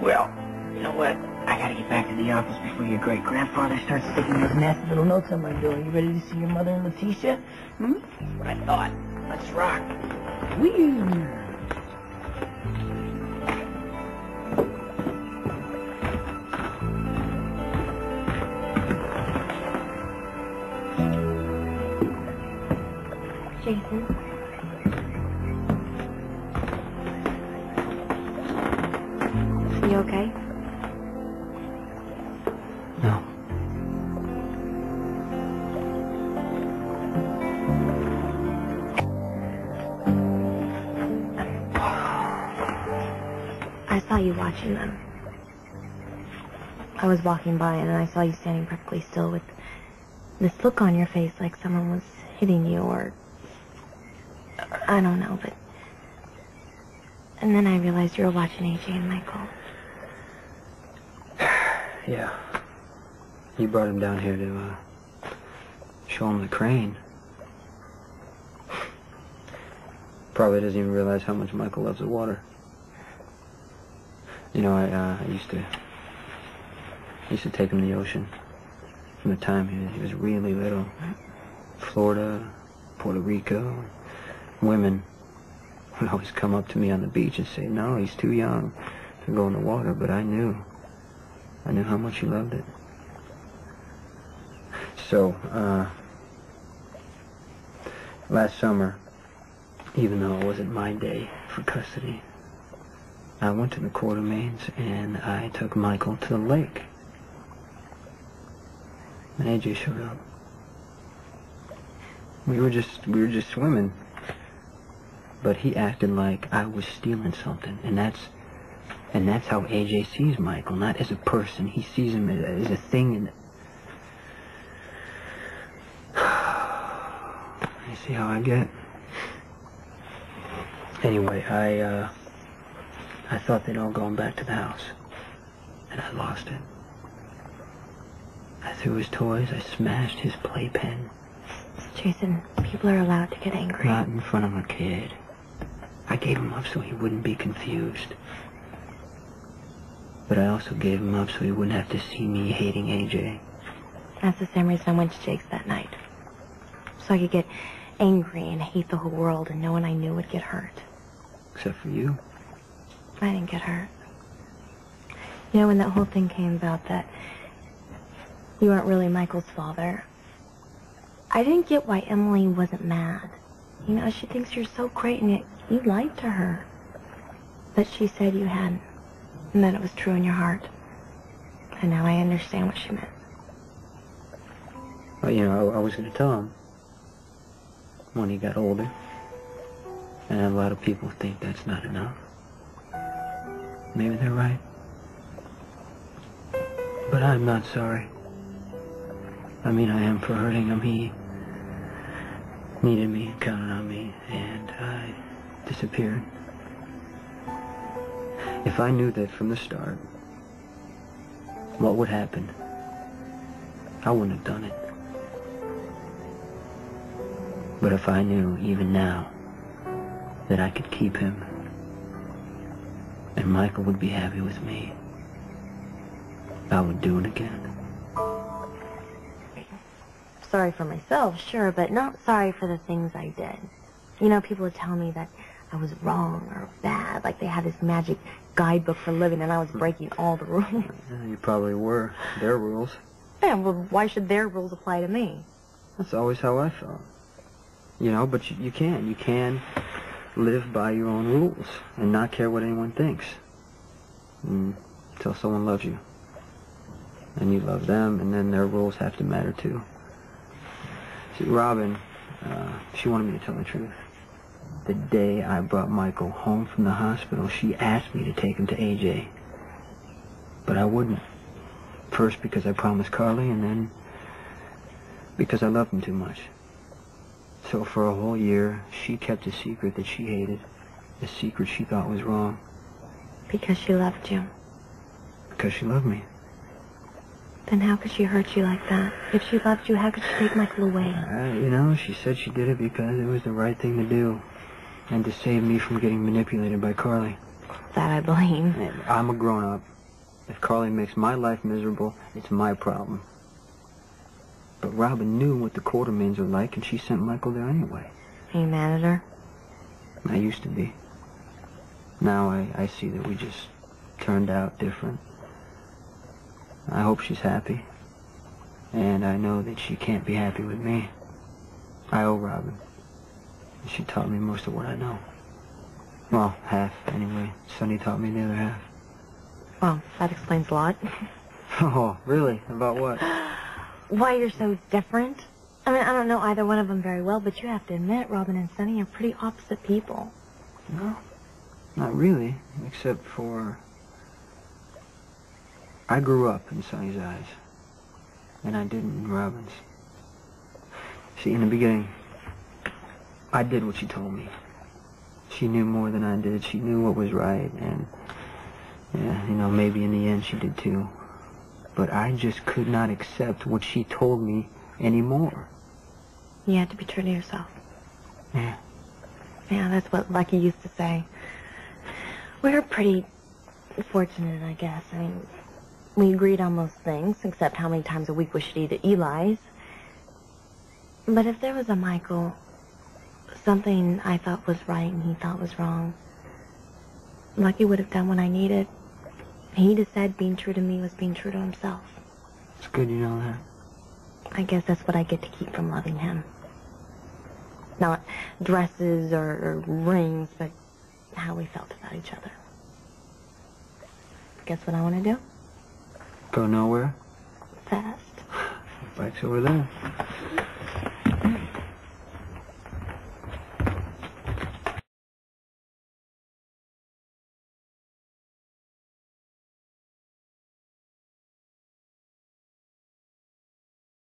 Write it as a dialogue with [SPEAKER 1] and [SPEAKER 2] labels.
[SPEAKER 1] Well, you know what? I gotta get back to the office before your great-grandfather starts sticking those nasty little notes on my door. You ready to see your mother and Leticia? Hmm? That's what I thought. Let's rock. Whee!
[SPEAKER 2] Jason. You okay?
[SPEAKER 1] No.
[SPEAKER 2] I saw you watching them. I was walking by and I saw you standing perfectly still with this look on your face like someone was hitting you or I don't know, but... And then I realized you were watching AJ and Michael.
[SPEAKER 1] Yeah. You brought him down here to, show him the crane. Probably doesn't even realize how much Michael loves the water. You know, I used to take him to the ocean from the time he was really little. Florida, Puerto Rico. Women would always come up to me on the beach and say, no, he's too young to go in the water, but I knew how much he loved it. So, last summer, even though it wasn't my day for custody, I went to the Court of Mains and I took Michael to the lake. And AJ showed up. We were just swimming. But he acted like I was stealing something, and that's how AJ sees Michael, not as a person. He sees him as a thing. And you see how I get? Anyway, I thought they'd all gone back to the house, and I lost it. I threw his toys. I smashed his playpen.
[SPEAKER 2] Jason, people are allowed to get angry.
[SPEAKER 1] Not in front of a kid. I gave him up so he wouldn't be confused. But I also gave him up so he wouldn't have to see me hating AJ.
[SPEAKER 2] That's the same reason I went to Jake's that night. So I could get angry and hate the whole world and no one I knew would get hurt.
[SPEAKER 1] Except for you.
[SPEAKER 2] I didn't get hurt. You know, when that whole thing came about that you weren't really Michael's father, I didn't get why Emily wasn't mad. You know, she thinks you're so great and yet you lied to her. But she said you hadn't, and that it was true in your heart. And now I understand what she meant.
[SPEAKER 1] Well, you know, I was going to tell him when he got older. And a lot of people think that's not enough. Maybe they're right. But I'm not sorry. I mean, I am for hurting him. He needed me, counted on me, and I disappeared. If I knew that from the start, what would happen, I wouldn't have done it. But if I knew, even now, that I could keep him, and Michael would be happy with me, I would do it again.
[SPEAKER 2] Sorry for myself, sure, but not sorry for the things I did. You know, people would tell me that I was wrong or bad, like they had this magic guidebook for living and I was breaking all the rules.
[SPEAKER 1] Yeah, you probably were. Their rules.
[SPEAKER 2] Yeah, well, why should their rules apply to me?
[SPEAKER 1] That's always how I felt. You know, but you can live by your own rules and not care what anyone thinks. Until someone loves you. And you love them, and then their rules have to matter too. See, Robin, she wanted me to tell the truth. The day I brought Michael home from the hospital, she asked me to take him to AJ. But I wouldn't. First because I promised Carly, and then because I loved him too much. So for a whole year, she kept a secret that she hated, a secret she thought was wrong.
[SPEAKER 2] Because she loved you.
[SPEAKER 1] Because she loved me.
[SPEAKER 2] Then how could she hurt you like that? If she loved you, how could she take Michael away?
[SPEAKER 1] You know, she said she did it because it was the right thing to do. And to save me from getting manipulated by Carly.
[SPEAKER 2] That I believe.
[SPEAKER 1] I'm a grown-up. If Carly makes my life miserable, it's my problem. But Robin knew what the Quartermains are like, and she sent Michael there anyway.
[SPEAKER 2] Are you mad at her?
[SPEAKER 1] I used to be. Now I see that we just turned out different. I hope she's happy. And I know that she can't be happy with me. I owe Robin. She taught me most of what I know. Well, half, anyway. Sonny taught me the other half.
[SPEAKER 2] Well, that explains a lot.
[SPEAKER 1] Oh, really? About what?
[SPEAKER 2] Why you're so different. I mean, I don't know either one of them very well, but you have to admit, Robin and Sonny are pretty opposite people.
[SPEAKER 1] No, not really, except for... I grew up in Sonny's eyes, and I didn't in Robin's. See, in the beginning, I did what she told me. She knew more than I did. She knew what was right, and, yeah, you know, maybe in the end she did too. But I just could not accept what she told me anymore.
[SPEAKER 2] You had to be true to yourself.
[SPEAKER 1] Yeah.
[SPEAKER 2] Yeah, that's what Lucky used to say. We're pretty fortunate, I guess. I mean, we agreed on most things, except how many times a week we should eat at Eli's. But if there was a Michael, something I thought was right and he thought was wrong, Lucky would have done what I needed. He'd have said being true to me was being true to himself.
[SPEAKER 1] It's good you know that.
[SPEAKER 2] I guess that's what I get to keep from loving him. Not dresses or rings, but how we felt about each other. Guess what I want to do?
[SPEAKER 1] Go nowhere?
[SPEAKER 2] Fast.
[SPEAKER 1] Bike's over there.